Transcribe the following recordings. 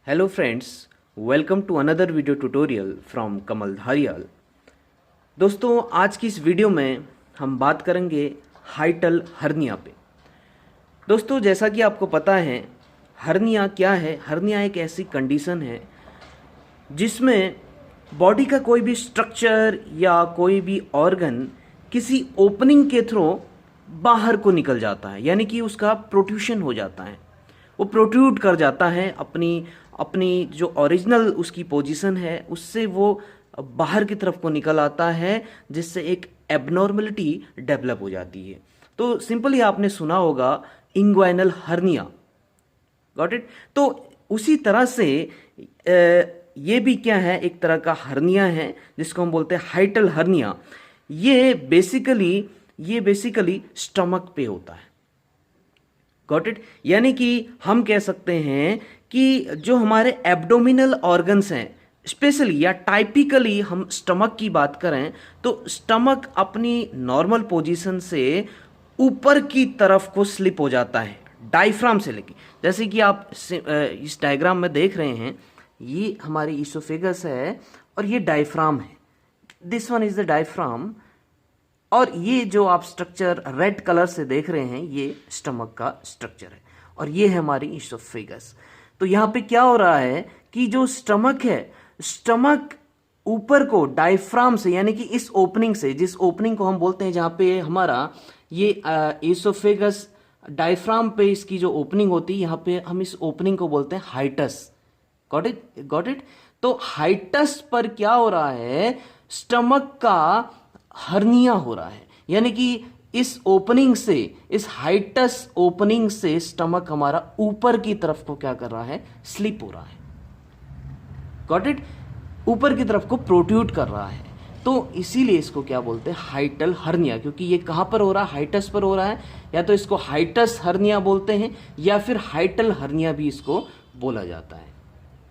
Hello friends, welcome to another video tutorial from कमल धारियाल। दोस्तों आज की इस वीडियो में हम बात करेंगे हाइटल हर्निया पे। दोस्तों जैसा कि आपको पता है हर्निया क्या है। हर्निया एक ऐसी कंडीशन है जिसमें बॉडी का कोई भी स्ट्रक्चर या कोई भी ऑर्गन किसी ओपनिंग के थ्रू बाहर को निकल जाता है, यानी कि उसका प्रोट्रूशन हो जाता है, वो प्रोट्रूड कर जाता है अपनी अपनी जो ओरिजिनल उसकी पोजीशन है उससे वो बाहर की तरफ को निकल आता है, जिससे एक एबनॉर्मलिटी डेवलप हो जाती है। तो सिंपली आपने सुना होगा इंग्वाइनल हर्निया, गॉट इट। तो उसी तरह से ये भी क्या है, एक तरह का हर्निया है जिसको हम बोलते हैं हाइटल हर्निया। ये बेसिकली स्टमक पे होता है, गॉट इट। यानी कि हम कह सकते हैं कि जो हमारे एब्डोमिनल ऑर्गन्स हैं, स्पेशली या टाइपिकली हम स्टमक की बात करें तो स्टमक अपनी नॉर्मल पोजीशन से ऊपर की तरफ को स्लिप हो जाता है डायफ्राम से लेके। जैसे कि आप इस डायग्राम में देख रहे हैं, ये हमारी इसोफेगस है और ये डायफ्राम है। This one is the diaphragm, और ये जो आप स्ट्रक्चर रेड कलर से देख रहे हैं ये स्टमक का स्ट्रक्चर है, और ये है हमारी इसोफेगस। तो यहाँ पे क्या हो रहा है कि जो स्टमक है, स्टमक ऊपर को डायफ्राम से, यानी कि इस ओपनिंग से, जिस ओपनिंग को हम बोलते हैं जहाँ पे हमारा ये इसोफेगस डायफ्राम पे इसकी जो ओपनिंग होती है, यहाँ पे हम इस ओपनिंग को बोलते हैं हाइटस। Got it. तो हाइटस पर क्या हो रहा है, स्टमक का हर्निया हो रहा है, यानी कि इस ओपनिंग से, इस हाइटस ओपनिंग से स्टमक हमारा ऊपर की तरफ को क्या कर रहा है, स्लिप हो रहा है, गॉट इट, ऊपर की तरफ को प्रोट्रूड कर रहा है। तो इसीलिए इसको क्या बोलते हैं, हाइटल हर्निया, क्योंकि ये कहां पर हो रहा है, हाइटस पर हो रहा है। या तो इसको हाइटस हर्निया बोलते हैं या फिर हाइटल हर्निया भी इसको बोला जाता है,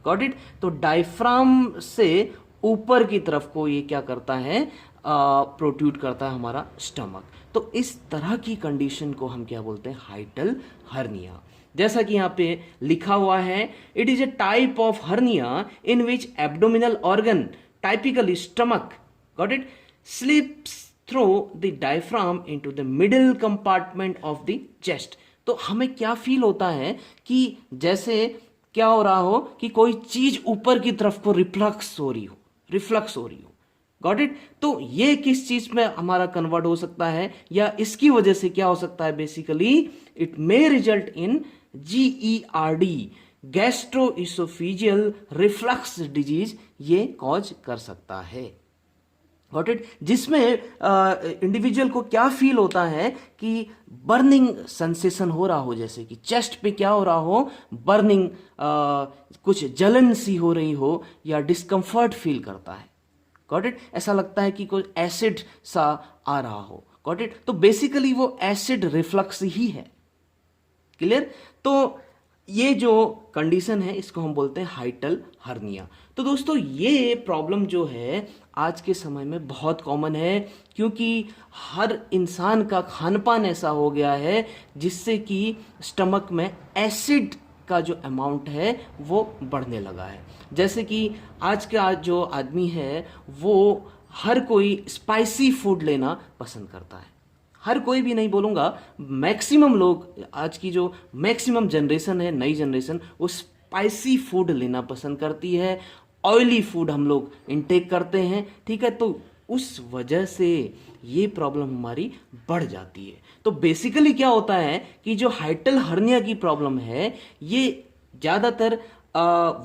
गॉट इट। तो डायफ्राम से ऊपर की तरफ को ये क्या करता है, प्रोट्रूड करता है हमारा स्टमक। तो इस तरह की कंडीशन को हम क्या बोलते हैं, हाइटल हर्निया। जैसा कि यहाँ पे लिखा हुआ है, it is a type of hernia in which abdominal organ, typically stomach, got it, slips through the diaphragm into the middle compartment of the chest. तो हमें क्या फील होता है कि जैसे क्या हो रहा हो कि कोई चीज ऊपर की तरफ को रिफ्लक्स हो रही हो, गॉट इट। तो ये किस चीज में हमारा कन्वर्ट हो सकता है, या इसकी वजह से क्या हो सकता है, basically it may result in GERD, gastroesophageal reflux disease, ये कॉज कर सकता है, गॉट इट। जिसमें इंडिविजुअल को क्या फील होता है कि बर्निंग सेंसेशन हो रहा हो, जैसे कि चेस्ट पे क्या हो रहा हो, बर्निंग, कुछ जलन सी हो रही हो, या डिस्कम्फर्ट फील करता है, गॉट इट। ऐसा लगता है कि कोई एसिड सा आ रहा हो, गॉट इट। तो बेसिकली वो एसिड रिफ्लक्स ही है, क्लियर। तो ये जो कंडीशन है इसको हम बोलते हैं हाइटल हर्निया। तो दोस्तों ये प्रॉब्लम जो है आज के समय में बहुत कॉमन है, क्योंकि हर इंसान का खानपान ऐसा हो गया है जिससे कि स्टमक में एसिड का जो अमाउंट है वो बढ़ने लगा है। जैसे कि आज का जो आदमी है वो हर कोई स्पाइसी फूड लेना पसंद करता है। हर कोई भी नहीं बोलूँगा, मैक्सिमम लोग, आज की जो मैक्सिमम जनरेशन है, नई जनरेशन, वो स्पाइसी फूड लेना पसंद करती है, ऑयली फूड हम लोग इनटेक करते हैं, ठीक है। तो उस वजह से ये प्रॉब्लम हमारी बढ़ जाती है। तो बेसिकली क्या होता है कि जो हाइटल हर्निया की प्रॉब्लम है ये ज़्यादातर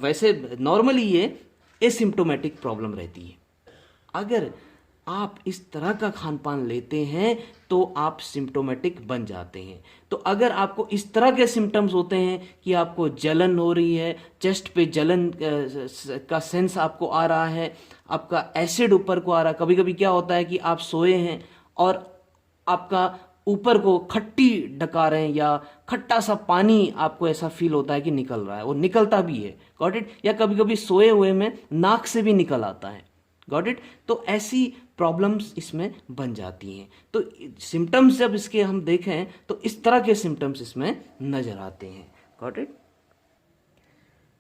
वैसे नॉर्मली ये एसिम्प्टोमेटिक प्रॉब्लम रहती है। अगर आप इस तरह का खान पान लेते हैं तो आप सिम्प्टोमेटिक बन जाते हैं। तो अगर आपको इस तरह के सिम्टम्स होते हैं कि आपको जलन हो रही है, चेस्ट पे जलन का सेंस आपको आ रहा है, आपका एसिड ऊपर को आ रहा है, कभी कभी क्या होता है कि आप सोए हैं और आपका ऊपर को खट्टी डका रहे हैं या खट्टा सा पानी आपको ऐसा फील होता है कि निकल रहा है, वो निकलता भी है, गॉट इट। या कभी कभी सोए हुए में नाक से भी निकल आता है, गॉट इट। तो ऐसी प्रॉब्लम्स इसमें बन जाती हैं। तो सिम्टम्स जब इसके हम देखें तो इस तरह के सिम्टम्स इसमें नजर आते हैं, गॉट इट।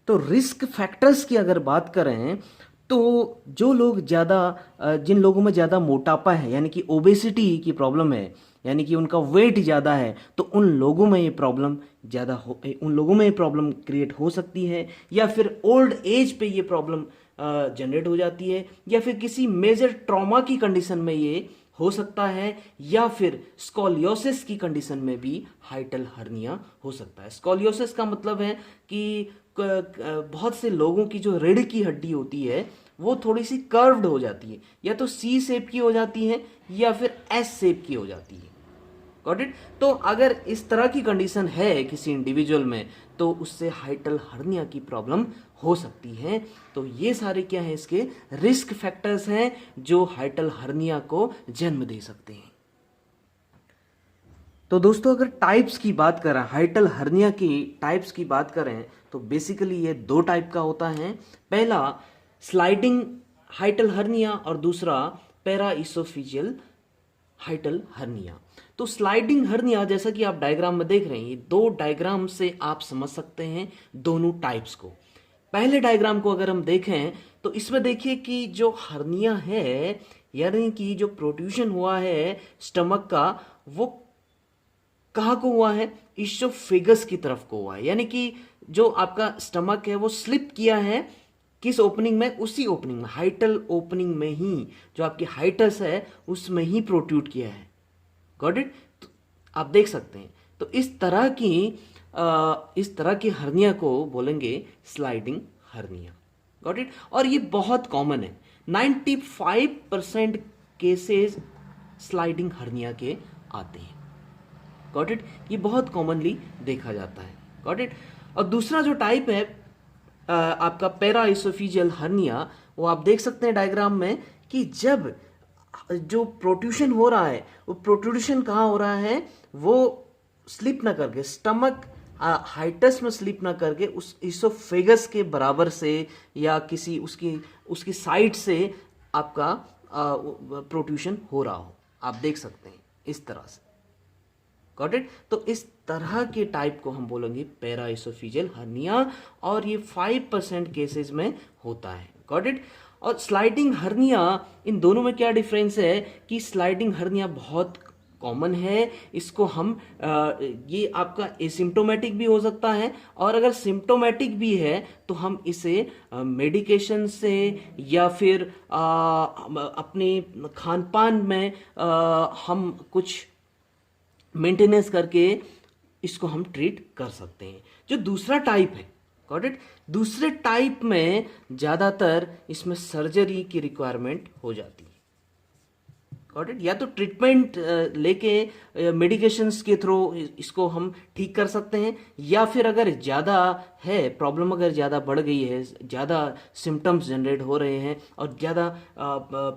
तो रिस्क फैक्टर्स की अगर बात करें तो जो लोग ज़्यादा जिन लोगों में ज़्यादा मोटापा है यानी कि ओबेसिटी की प्रॉब्लम है, यानी कि उनका वेट ज़्यादा है, तो उन लोगों में ये प्रॉब्लम उन लोगों में ये प्रॉब्लम क्रिएट हो सकती है, या फिर ओल्ड एज पे ये प्रॉब्लम जनरेट हो जाती है, या फिर किसी मेजर ट्रॉमा की कंडीशन में ये हो सकता है, या फिर स्कोलियोसिस की कंडीशन में भी हाइटल हर्निया हो सकता है। स्कोलियोसिस का मतलब है कि बहुत से लोगों की जो रीढ़ की हड्डी होती है वो थोड़ी सी कर्व्ड हो जाती है, या तो सी शेप की हो जाती है या फिर एस शेप की हो जाती है। Got it? तो अगर इस तरह की कंडीशन है किसी इंडिविजुअल में तो उससे हाइटल हर्निया की प्रॉब्लम हो सकती है। तो ये सारे क्या है, इसके रिस्क फैक्टर्स हैं जो हाइटल हर्निया को जन्म दे सकते हैं। तो दोस्तों अगर टाइप्स की बात करें, हाइटल हर्निया की टाइप्स की बात करें तो बेसिकली ये दो टाइप का होता है। पहला स्लाइडिंग हाइटल हर्निया और दूसरा पैराइसोफेजियल हाइटल हर्निया। तो स्लाइडिंग हर्निया जैसा कि आप डायग्राम में देख रहे हैं, ये दो डायग्राम से आप समझ सकते हैं दोनों टाइप्स को। पहले डायग्राम को अगर हम देखें तो इसमें देखिए कि जो हर्निया है यानी कि जो प्रोट्रूशन हुआ है स्टमक का, वो कहाँ को हुआ है, ईसोफेगस की तरफ को हुआ है। यानी कि जो आपका स्टमक है वो स्लिप किया है किस ओपनिंग में, उसी ओपनिंग में, हाइटल ओपनिंग में ही, जो आपकी हाइटस है उसमें ही प्रोट्रूट किया है। Got it? तो आप देख सकते हैं। तो इस तरह की हर्निया को बोलेंगे स्लाइडिंग हर्निया। Got it? और ये बहुत कॉमन है, 95% केसेस स्लाइडिंग हर्निया के आते हैं। Got it? ये बहुत कॉमनली देखा जाता है। Got it? और दूसरा जो टाइप है आपका पैराइसोफेजियल हर्निया, वो आप देख सकते हैं डायग्राम में कि जब जो प्रोट्रूशन हो रहा है वो प्रोट्रूशन कहाँ हो रहा है, वो स्लिप ना करके स्टमक हाइटस में स्लिप ना करके उस इसोफेगस के बराबर से या किसी उसकी साइड से आपका प्रोट्रूशन हो रहा हो। आप देख सकते हैं इस तरह से। Got it? तो इस तरह के टाइप को हम बोलेंगे पैराइसोफेजियल हर्निया, और ये 5% केसेस में होता है। Got it? और स्लाइडिंग हर्निया, इन दोनों में क्या डिफरेंस है कि स्लाइडिंग हर्निया बहुत कॉमन है, इसको हम ये आपका एसिम्प्टोमेटिक भी हो सकता है, और अगर सिम्प्टोमेटिक भी है तो हम इसे मेडिकेशन से या फिर अपने खान पान में हम कुछ मेंटेनेंस करके इसको हम ट्रीट कर सकते हैं। जो दूसरा टाइप है, गॉट इट, दूसरे टाइप में ज़्यादातर इसमें सर्जरी की रिक्वायरमेंट हो जाती है। Got it? या तो ट्रीटमेंट लेके मेडिकेशंस के थ्रू इसको हम ठीक कर सकते हैं, या फिर अगर ज़्यादा है प्रॉब्लम, अगर ज़्यादा बढ़ गई है, ज़्यादा सिम्टम्स जनरेट हो रहे हैं और ज़्यादा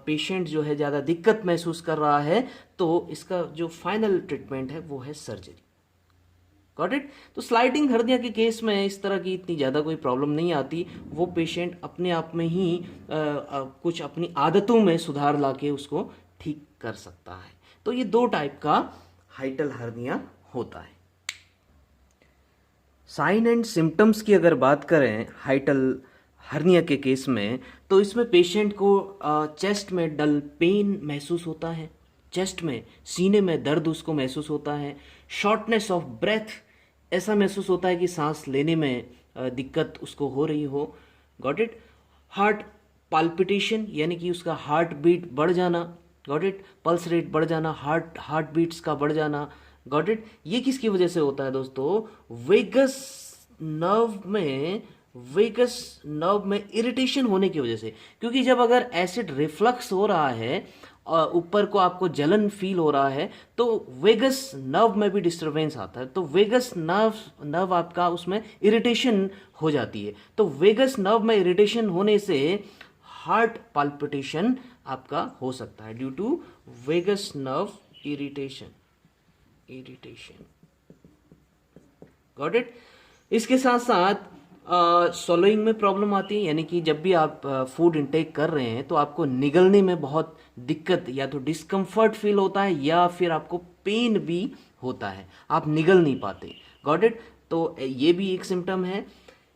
पेशेंट जो है ज़्यादा दिक्कत महसूस कर रहा है, तो इसका जो फाइनल ट्रीटमेंट है वो है सर्जरी। Got it? तो स्लाइडिंग हर्निया के केस में इस तरह की इतनी ज़्यादा कोई प्रॉब्लम नहीं आती, वो पेशेंट अपने आप में ही कुछ अपनी आदतों में सुधार लाके उसको ठीक कर सकता है। तो ये दो टाइप का हाइटल हर्निया होता है। साइन एंड सिम्टम्स की अगर बात करें हाइटल हर्निया के केस में, तो इसमें पेशेंट को चेस्ट में डल पेन महसूस होता है, चेस्ट में सीने में दर्द उसको महसूस होता है, शॉर्टनेस ऑफ ब्रेथ, ऐसा महसूस होता है कि सांस लेने में दिक्कत उसको हो रही हो। Got it? हार्ट पाल्पिटेशन, यानी कि उसका हार्ट बीट बढ़ जाना। Got it? पल्स रेट बढ़ जाना, हार्ट बीट्स का बढ़ जाना। Got it? ये किसकी वजह से होता है दोस्तों? वेगस नर्व में इरिटेशन होने की वजह से। क्योंकि जब अगर एसिड रिफ्लक्स हो रहा है और ऊपर को आपको जलन फील हो रहा है, तो वेगस नर्व में भी डिस्टरबेंस आता है, तो वेगस नर्व आपका उसमें इरिटेशन हो जाती है। तो वेगस नर्व में इरिटेशन होने से हार्ट पाल्पिटेशन आपका हो सकता है due to vagus nerve irritation. Got it? इसके साथ साथ swallowing में प्रॉब्लम आती है, यानी कि जब भी आप फूड इंटेक कर रहे हैं तो आपको निगलने में बहुत दिक्कत या तो डिस्कम्फर्ट फील होता है, या फिर आपको पेन भी होता है, आप निगल नहीं पाते। Got it? तो ये भी एक सिम्टम है।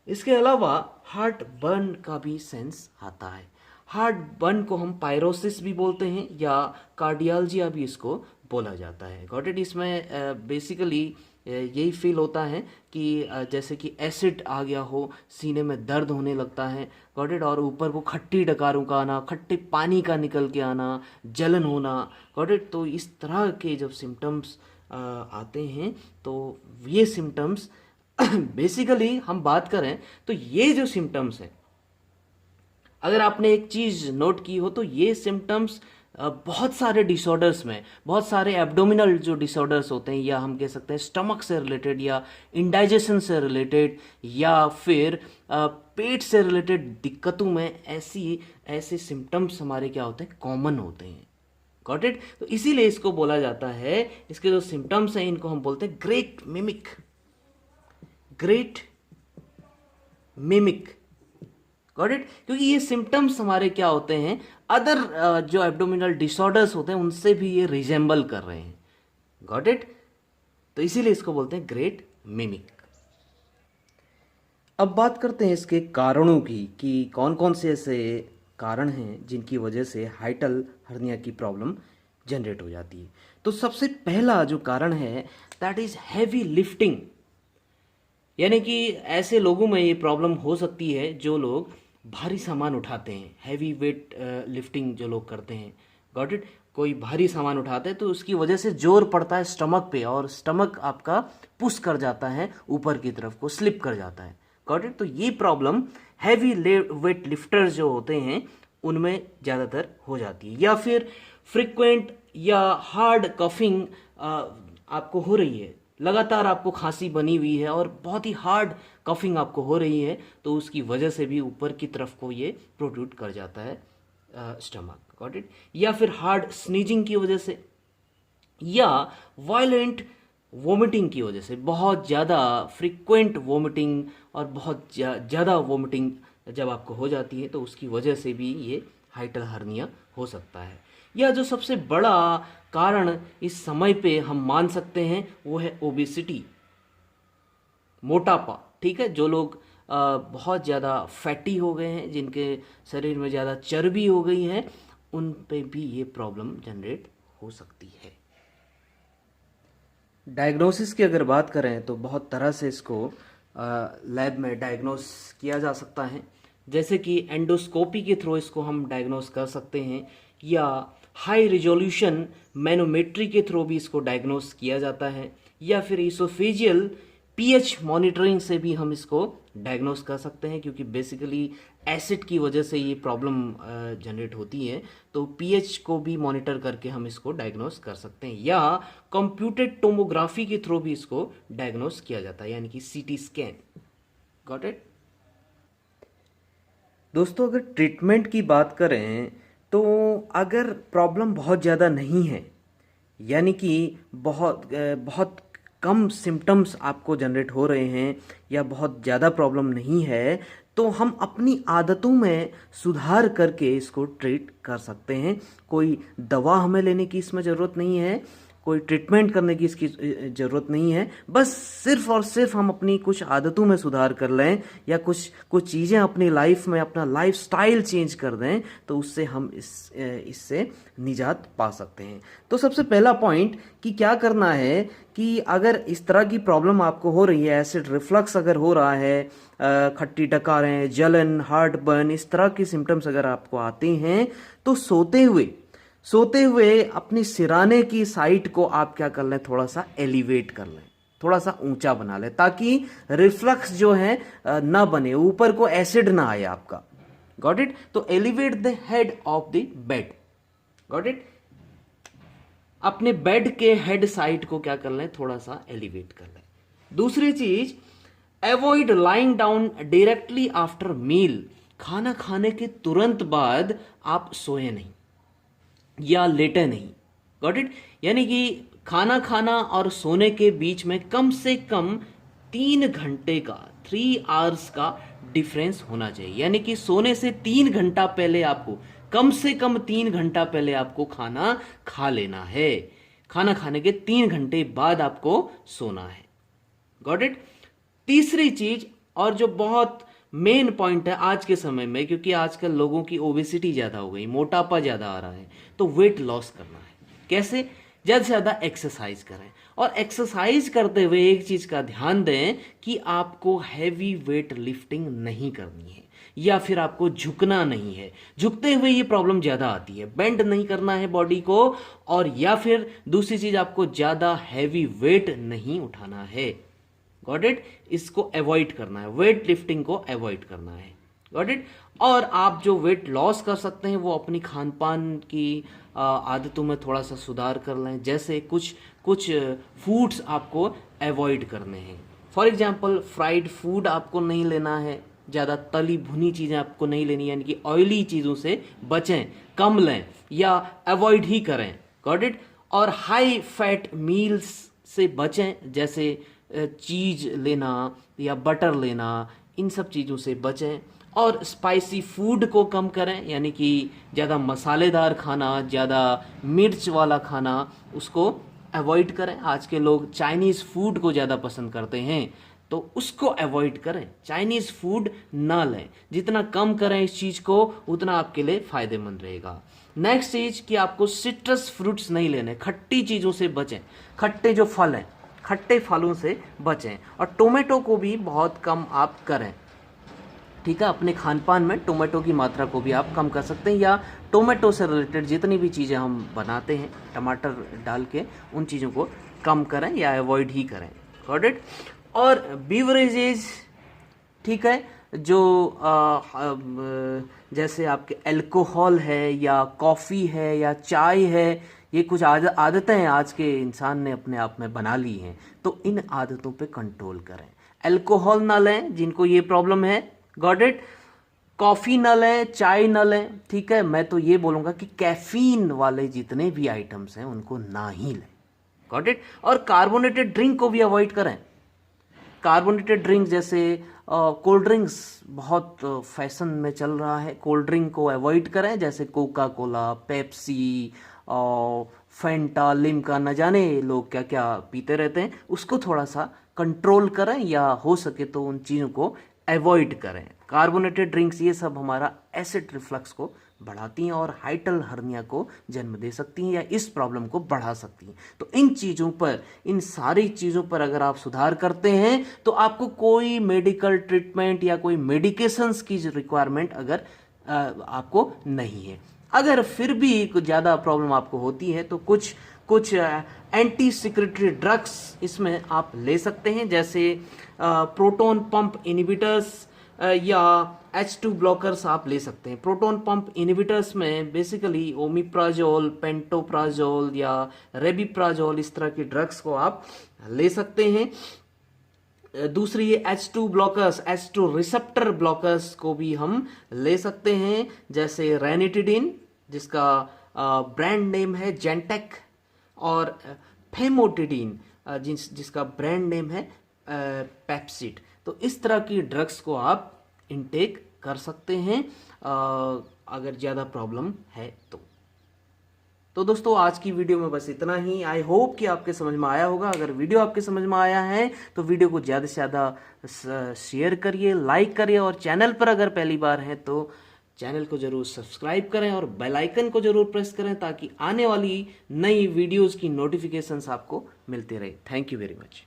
इसके अलावा हार्ट बर्न का भी सेंस आता है। हार्ट बर्न को हम पायरोसिस भी बोलते हैं या कार्डियल्जिया भी इसको बोला जाता है। Got it. इसमें बेसिकली यही फील होता है कि जैसे कि एसिड आ गया हो, सीने में दर्द होने लगता है। Got it. और ऊपर को खट्टी डकारों का आना, खट्टे पानी का निकल के आना, जलन होना। Got it. तो इस तरह के जब सिम्टम्स आते हैं तो ये सिम्टम्स बेसिकली हम बात करें तो ये जो सिम्टम्स हैं, अगर आपने एक चीज नोट की हो तो ये सिम्टम्स बहुत सारे डिसऑर्डर्स में, बहुत सारे एब्डोमिनल जो डिसऑर्डर्स होते हैं, या हम कह सकते हैं स्टमक से रिलेटेड या इंडाइजेशन से रिलेटेड या फिर पेट से रिलेटेड दिक्कतों में ऐसे सिम्टम्स हमारे क्या होते हैं, कॉमन होते हैं। Got it. तो इसीलिए इसको बोला जाता है, इसके जो सिम्टम्स हैं इनको हम बोलते हैं great mimic. Great mimic. Got it. क्योंकि ये सिम्टम्स हमारे क्या होते हैं, अदर जो एब्डोमिनल डिसऑर्डर्स होते हैं उनसे भी ये रिजेंबल कर रहे हैं। Got it. तो इसीलिए इसको बोलते हैं ग्रेट मिमिक। अब बात करते हैं इसके कारणों की कि कौन कौन से ऐसे कारण हैं जिनकी वजह से हाइटल हर्निया की प्रॉब्लम जनरेट हो जाती है। तो सबसे पहला जो कारण है दैट इज हैवी लिफ्टिंग। यानी कि ऐसे लोगों में ये प्रॉब्लम हो सकती है जो लोग भारी सामान उठाते हैं, हैवी वेट लिफ्टिंग जो लोग करते हैं। Got it. कोई भारी सामान उठाते हैं तो उसकी वजह से जोर पड़ता है स्टमक पे और स्टमक आपका पुश कर जाता है ऊपर की तरफ को, स्लिप कर जाता है। Got it. तो ये प्रॉब्लम हैवी वेट लिफ्टर्स जो होते हैं उनमें ज़्यादातर हो जाती है। या फिर फ्रिक्वेंट या हार्ड कफिंग आपको हो रही है, लगातार आपको खांसी बनी हुई है और बहुत ही हार्ड कफिंग आपको हो रही है, तो उसकी वजह से भी ऊपर की तरफ को ये प्रोट्रूड कर जाता है स्टमक। Got it. या फिर हार्ड स्नीजिंग की वजह से या वायलेंट वोमिटिंग की वजह से, बहुत ज़्यादा फ्रिक्वेंट वोमिटिंग और बहुत ज़्यादा वोमिटिंग जब आपको हो जाती है तो उसकी वजह से भी ये हाइटल हर्निया हो सकता है। या जो सबसे बड़ा कारण इस समय पे हम मान सकते हैं वो है ओबेसिटी, मोटापा। ठीक है। जो लोग बहुत ज़्यादा फैटी हो गए हैं, जिनके शरीर में ज़्यादा चर्बी हो गई है, उन पे भी ये प्रॉब्लम जनरेट हो सकती है। डायग्नोसिस की अगर बात करें तो बहुत तरह से इसको लैब में डायग्नोस किया जा सकता है। जैसे कि एंडोस्कोपी के थ्रू इसको हम डायग्नोस कर सकते हैं, या हाई रिजोल्यूशन मैनोमेट्री के थ्रू भी इसको डायग्नोस किया जाता है, या फिर इसोफेजियल पीएच मॉनिटरिंग से भी हम इसको डायग्नोस कर सकते हैं। क्योंकि बेसिकली एसिड की वजह से ये प्रॉब्लम जनरेट होती है, तो पीएच को भी मॉनिटर करके हम इसको डायग्नोस कर सकते हैं। या कंप्यूटेड टोमोग्राफी के थ्रू भी इसको डायग्नोस किया जाता है, यानी कि सीटी स्कैन। Got it. दोस्तों, अगर ट्रीटमेंट की बात करें तो अगर प्रॉब्लम बहुत ज़्यादा नहीं है, यानी कि बहुत कम सिम्टम्स आपको जनरेट हो रहे हैं या बहुत ज़्यादा प्रॉब्लम नहीं है, तो हम अपनी आदतों में सुधार करके इसको ट्रीट कर सकते हैं। कोई दवा हमें लेने की इसमें ज़रूरत नहीं है, कोई ट्रीटमेंट करने की इसकी ज़रूरत नहीं है। बस सिर्फ और सिर्फ हम अपनी कुछ आदतों में सुधार कर लें या कुछ चीज़ें अपनी लाइफ में, अपना लाइफ स्टाइल चेंज कर दें, तो उससे हम इससे निजात पा सकते हैं। तो सबसे पहला पॉइंट कि क्या करना है कि अगर इस तरह की प्रॉब्लम आपको हो रही है, एसिड रिफ्लक्स अगर हो रहा है, खट्टी डकारें, जलन, हार्ट बर्न, इस तरह के सिम्टम्स अगर आपको आते हैं, तो सोते हुए अपनी सिराने की साइड को आप क्या कर लें, थोड़ा सा एलिवेट कर लें, थोड़ा सा ऊंचा बना लें, ताकि रिफ्लक्स जो है ना बने, ऊपर को एसिड ना आए आपका। Got it. तो elevate the head of the bed. Got it. अपने बेड के हेड साइड को क्या कर लें, थोड़ा सा एलिवेट कर लें। दूसरी चीज, avoid lying down directly after meal. खाना खाने के तुरंत बाद आप सोए नहीं या लेटे नहीं। Got it. यानी कि खाना खाना और सोने के बीच में कम से कम 3 घंटे का, 3 आवर्स का डिफरेंस होना चाहिए। यानी कि सोने से 3 घंटा पहले आपको, कम से कम 3 घंटा पहले आपको खाना खा लेना है। खाना खाने के 3 घंटे बाद आपको सोना है। Got it. तीसरी चीज, और जो बहुत मेन पॉइंट है आज के समय में, क्योंकि आजकल लोगों की ओबेसिटी ज़्यादा हो गई, मोटापा ज़्यादा आ रहा है, तो वेट लॉस करना है। कैसे? ज़्यादा से ज़्यादा एक्सरसाइज करें, और एक्सरसाइज करते हुए एक चीज़ का ध्यान दें कि आपको हैवी वेट लिफ्टिंग नहीं करनी है, या फिर आपको झुकना नहीं है। झुकते हुए ये प्रॉब्लम ज़्यादा आती है, बेंड नहीं करना है बॉडी को, और या फिर दूसरी चीज़, आपको ज़्यादा हैवी वेट नहीं उठाना है। Got it? इसको अवॉइड करना है, वेट लिफ्टिंग को अवॉइड करना है। Got it? और आप जो वेट लॉस कर सकते हैं वो अपनी खान पान की आदतों में थोड़ा सा सुधार कर लें। जैसे कुछ कुछ फूड्स आपको अवॉइड करने हैं। फॉर एग्जांपल, फ्राइड फूड आपको नहीं लेना है, ज़्यादा तली भुनी चीज़ें आपको नहीं लेनी, यानी कि ऑयली चीज़ों से बचें, कम लें या अवॉइड ही करें। Got it? और हाई फैट मील्स से बचें, जैसे चीज़ लेना या बटर लेना, इन सब चीज़ों से बचें। और स्पाइसी फूड को कम करें, यानी कि ज़्यादा मसालेदार खाना, ज़्यादा मिर्च वाला खाना, उसको अवॉइड करें। आज के लोग चाइनीज़ फूड को ज़्यादा पसंद करते हैं, तो उसको अवॉइड करें, चाइनीज़ फूड ना लें। जितना कम करें इस चीज़ को, उतना आपके लिए फ़ायदेमंद रहेगा। नेक्स्ट चीज़ कि आपको सिट्रस फ्रूट्स नहीं लेने, खट्टी चीज़ों से बचें, खट्टे जो फल हैं, खट्टे फलों से बचें। और टोमेटो को भी बहुत कम आप करें, ठीक है? अपने खान पान में टोमेटो की मात्रा को भी आप कम कर सकते हैं, या टोमेटो से रिलेटेड जितनी भी चीज़ें हम बनाते हैं टमाटर डाल के, उन चीज़ों को कम करें या अवॉइड ही करें। Got it? और बीवरेजेस, ठीक है, जो जैसे आपके अल्कोहल है या कॉफ़ी है या चाय है, ये कुछ आदतें आज के इंसान ने अपने आप में बना ली हैं, तो इन आदतों पे कंट्रोल करें। अल्कोहल ना लें जिनको ये प्रॉब्लम है, गॉट इट? कॉफ़ी ना लें, चाय ना लें, ठीक है? मैं तो ये बोलूँगा कि कैफीन वाले जितने भी आइटम्स हैं उनको ना ही लें। Got it? और कार्बोनेटेड ड्रिंक को भी अवॉइड करें। कार्बोनेटेड ड्रिंक जैसे कोल्ड ड्रिंक्स बहुत फैशन में चल रहा है, कोल्ड ड्रिंक को अवॉइड करें, जैसे कोका कोला, पेप्सी, फेंटा, लिम्का, न जाने लोग क्या क्या पीते रहते हैं, उसको थोड़ा सा कंट्रोल करें, या हो सके तो उन चीज़ों को अवॉइड करें। कार्बोनेटेड ड्रिंक्स ये सब हमारा एसिड रिफ्लक्स को बढ़ाती हैं और हाइटल हर्निया को जन्म दे सकती हैं, या इस प्रॉब्लम को बढ़ा सकती हैं। तो इन चीज़ों पर, इन सारी चीज़ों पर अगर आप सुधार करते हैं, तो आपको कोई मेडिकल ट्रीटमेंट या कोई मेडिकेशंस की रिक्वायरमेंट अगर आपको नहीं है। अगर फिर भी कुछ ज़्यादा प्रॉब्लम आपको होती है, तो कुछ कुछ एंटी सिक्रेटरी ड्रग्स इसमें आप ले सकते हैं, जैसे प्रोटॉन पंप इनहिबिटर्स या H2 ब्लॉकर्स आप ले सकते हैं। प्रोटॉन पंप इनहिबिटर्स में बेसिकली ओमिप्राजोल, पेंटोप्राजोल या रेबिप्राजोल, इस तरह की ड्रग्स को आप ले सकते हैं। दूसरी ये H2 blockers, H2 receptor blockers को भी हम ले सकते हैं, जैसे रेनिटिडिन, जिसका ब्रांड नेम है जेंटेक, और फेमोटिडिन, जिसका ब्रांड नेम है पेप्सिड। तो इस तरह की ड्रग्स को आप इनटेक कर सकते हैं अगर ज़्यादा प्रॉब्लम है तो दोस्तों, आज की वीडियो में बस इतना ही। आई होप कि आपके समझ में आया होगा। अगर वीडियो आपके समझ में आया है तो वीडियो को ज़्यादा से ज़्यादा शेयर करिए, लाइक करिए, और चैनल पर अगर पहली बार हैं तो चैनल को जरूर सब्सक्राइब करें और बेल आइकन को जरूर प्रेस करें, ताकि आने वाली नई वीडियोस की नोटिफिकेशंस आपको मिलते रहे। Thank you very much.